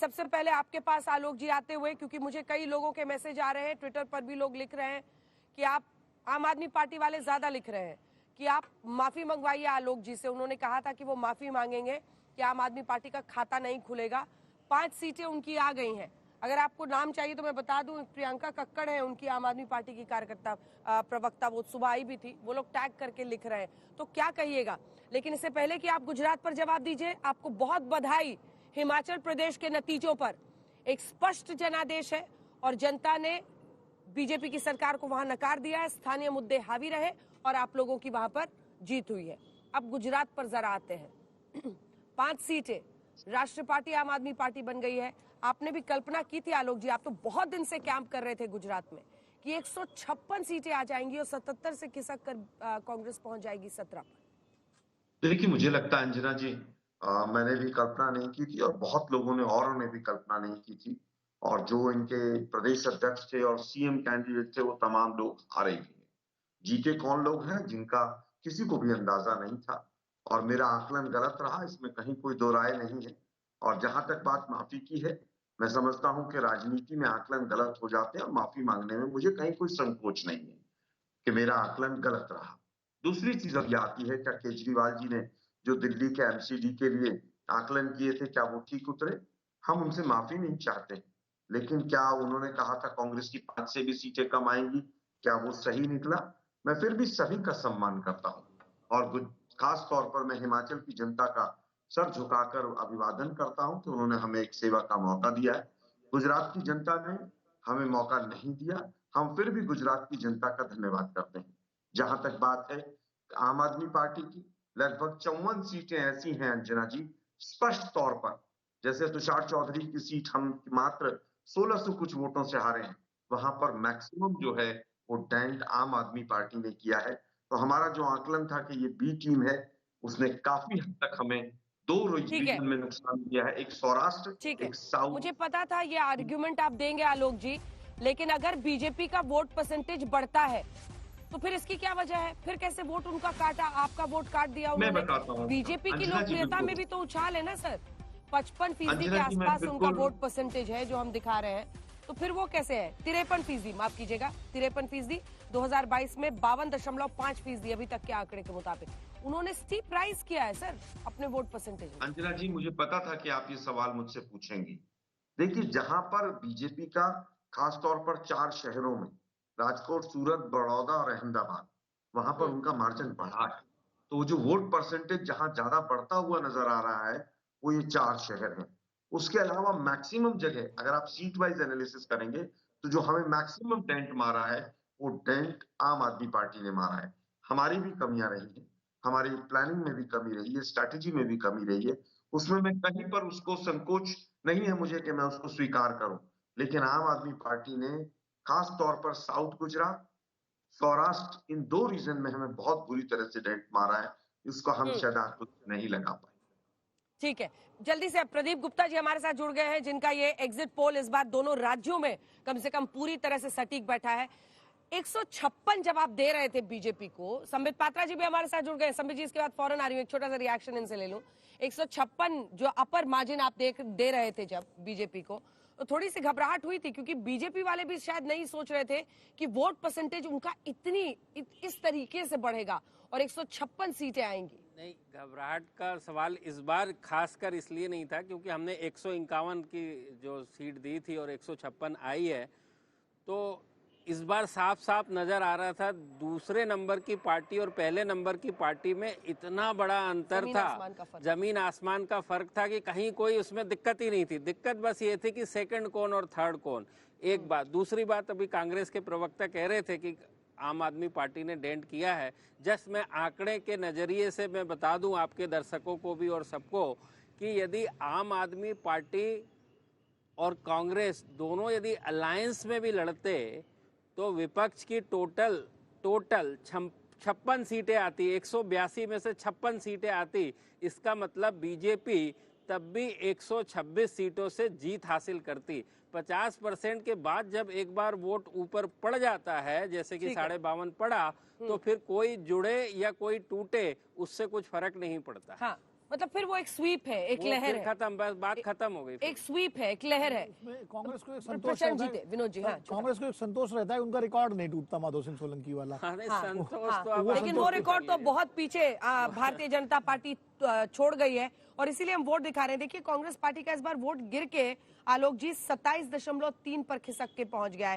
सबसे पहले आपके पास आलोक जी आते हुए, क्योंकि मुझे कई लोगों के मैसेज आ रहे हैं, ट्विटर पर भी लोग लिख रहे हैं कि आप आम आदमी पार्टी वाले ज्यादा लिख रहे हैं कि आप माफी मंगवाइए आलोक जी से। उन्होंने कहा था कि वो माफी मांगेंगे कि आम आदमी पार्टी का खाता नहीं खुलेगा। 5 सीटें उनकी आ गई हैं। अगर आपको नाम चाहिए तो मैं बता दूं, प्रियंका कक्कड़ है उनकी आम आदमी पार्टी की कार्यकर्ता प्रवक्ता, वो सुबह आई भी थी, वो लोग टैग करके लिख रहे हैं, तो क्या कहिएगा। लेकिन इससे पहले कि आप गुजरात पर जवाब दीजिए, आपको बहुत बधाई। हिमाचल प्रदेश के नतीजों पर एक स्पष्ट जनादेश है और जनता ने बीजेपी की सरकार को वहां नकार दिया है। स्थानीय मुद्दे हावी रहे और आप लोगों की वहां पर जीत हुई है। अब गुजरात पर जरा आते हैं। 5 सीटें राष्ट्रीय पार्टी आम आदमी पार्टी बन गई है। आपने भी कल्पना की थी आलोक जी, आप तो बहुत दिन से कैंप कर रहे थे गुजरात में कि 156 सीटें आ जाएंगी और 77 से खिसक कर कांग्रेस पहुंच जाएगी 17 पर। देखिए, मुझे लगता है अंजना जी, मैंने भी कल्पना नहीं की थी और बहुत लोगों ने औरों ने भी कल्पना नहीं की थी। और जो इनके प्रदेश अध्यक्ष थे और सीएम कैंडिडेट थे, वो तमाम लोग हारे ही हैं। जीते कौन लोग हैं जिनका किसी को भी अंदाजा नहीं था। और मेरा आकलन गलत रहा, इसमें कहीं कोई दो राय नहीं है। और जहां तक बात माफी की है, मैं समझता हूं कि राजनीति में आकलन गलत हो जाते हैं और माफी मांगने में मुझे कहीं कोई संकोच नहीं है कि मेरा आकलन गलत रहा। दूसरी चीज अब ये आती है, क्या केजरीवाल जी ने जो दिल्ली के एमसीडी के लिए आकलन किए थे, क्या वो ठीक उतरे? हम उनसे माफी नहीं चाहते, लेकिन क्या उन्होंने कहा था कांग्रेस की 5 से भी सीटें कम आएंगी, क्या वो सही निकला? मैं फिर भी सभी का सम्मान करता हूं और खास तौर पर मैं हिमाचल की जनता का सर झुकाकर अभिवादन करता हूं कि उन्होंने हमें एक सेवा का मौका दिया है। गुजरात की जनता ने हमें मौका नहीं दिया, हम फिर भी गुजरात की जनता का धन्यवाद करते हैं। जहां तक बात है आम आदमी पार्टी की, लगभग 54 सीटें ऐसी हैं अंजना जी, स्पष्ट तौर पर, जैसे तुषार चौधरी की सीट हम मात्र 1600 कुछ वोटों से हारे हैं, वहां पर मैक्सिमम जो है वो डेंट आम आदमी पार्टी ने किया है। तो हमारा जो आकलन था कि ये बी टीम है, उसने काफी हद तक हमें 2 ठीक है, रीजन में नुकसान दिया है, एक सौराष्ट्र, ठीक है, एक साउथ। मुझे पता था ये आर्ग्यूमेंट आप देंगे आलोक जी, लेकिन अगर बीजेपी का वोट परसेंटेज बढ़ता है तो फिर इसकी क्या वजह है? फिर कैसे वोट उनका काटा, आपका वोट काट दिया मैं उन्होंने? बताता हूँ बीजेपी की अंजना जी, लोकप्रियता में बिल्कुल। भी तो उछाल है ना सर। 55% के अंजना जी, मैं आसपास उनका बिल्कुल। वोट परसेंटेज है जो हम दिखा रहे हैं, तो फिर वो कैसे है? 53%, माफ कीजिएगा, 53%। 2022 में 52.5% अभी तक के आंकड़े के मुताबिक उन्होंने स्टीप राइज किया है सर अपने वोट परसेंटेज में। अंजना जी, मुझे पता था कि आप ये सवाल मुझसे पूछेंगी। देखिए, जहां पर बीजेपी का खास तौर पर 4 शहरों में, राजकोट, सूरत, बड़ौदा और अहमदाबाद, वहां पर उनका मार्जिन बढ़ा है। तो जो वोट परसेंटेज जहां ज्यादा बढ़ता हुआ नजर आ रहा है, वो ये 4 शहर हैं। उसके अलावा मैक्सिमम जगह अगर आप सीट वाइज एनालिसिस करेंगे, तो जो हमें मैक्सिमम डेंट मारा है, वो डेंट आम आदमी पार्टी ने मारा है। हमारी भी कमियां रही हैं, हमारी प्लानिंग में भी कमी रही है, स्ट्रैटेजी में भी कमी रही है। उसमें मैं कहीं पर उसको संकोच नहीं है मुझे कि मैं उसको स्वीकार करूं। लेकिन आम आदमी पार्टी ने खास तौर पर साउथ गुजरात, सौराष्ट्र, इन 2 रीजन में हमें बहुत बुरी तरह से डेंट मारा है। इसको हम शायद आंखों से नहीं लगा पाए। ठीक है, जल्दी से प्रदीप गुप्ता जी हमारे साथ जुड़ गए हैं, जिनका ये एग्जिट पोल इस बार दोनों राज्यों में कम से कम पूरी तरह से सटीक बैठा है। 156 जब आप दे रहे थे बीजेपी को, संबित पात्रा जी भी हमारे साथ जुड़ गए। संबित जी, इसके बाद फौरन आ रही हूँ, एक छोटा सा रिएक्शन इनसे ले लूं। 156 जो अपर मार्जिन आप दे रहे थे जब बीजेपी को, तो थोड़ी सी घबराहट हुई थी, क्योंकि बीजेपी वाले भी शायद नहीं सोच रहे थे कि वोट परसेंटेज उनका इस तरीके से बढ़ेगा और 156 सीटें आएंगी। नहीं, घबराहट का सवाल इस बार खासकर इसलिए नहीं था क्योंकि हमने 151 की जो सीट दी थी और 156 आई है, तो इस बार साफ साफ नजर आ रहा था दूसरे नंबर की पार्टी और पहले नंबर की पार्टी में इतना बड़ा अंतर था, जमीन आसमान का फर्क था कि कहीं कोई उसमें दिक्कत ही नहीं थी। दिक्कत बस ये थी कि सेकंड कौन और थर्ड कौन। एक बात। दूसरी बात, अभी कांग्रेस के प्रवक्ता कह रहे थे कि आम आदमी पार्टी ने डेंट किया है। जस्ट मैं आंकड़े के नजरिए से मैं बता दूं आपके दर्शकों को भी और सबको कि यदि आम आदमी पार्टी और कांग्रेस दोनों यदि अलायंस में भी लड़ते तो विपक्ष की टोटल 56 सीटें आती, 182 में से 56 सीटें आती। इसका मतलब बीजेपी तब भी 126 सीटों से जीत हासिल करती। 50% के बाद जब एक बार वोट ऊपर पड़ जाता है, जैसे कि 52.5 पड़ा, तो फिर कोई जुड़े या कोई टूटे उससे कुछ फर्क नहीं पड़ता। हाँ, मतलब फिर वो एक स्वीप है, एक वो लहर फिर है, खत्म, बस बात खत्म हो गई फिर। एक स्वीप है, एक लहर है। इसमें कांग्रेस को एक संतोष प्रचंड रहता है, जीते विनोद जी। हाँ, कांग्रेस को एक संतोष रहता है, उनका रिकॉर्ड नहीं टूटता माधव सिंह सोलंकी वाला। हाँ, नहीं, हाँ, संतोष हाँ, तो अब लेकिन हम वो लोग रिकॉर्ड कर तो लीजिए। बहुत पीछे भारतीय जनता पार्टी छोड़ गई है और इसीलिए हम वोट दिखा रहे हैं। देखिए कांग्रेस पार्टी का इस बार वोट गिर के आलोक जी 27.3 पर खिसक के पहुंच गया है।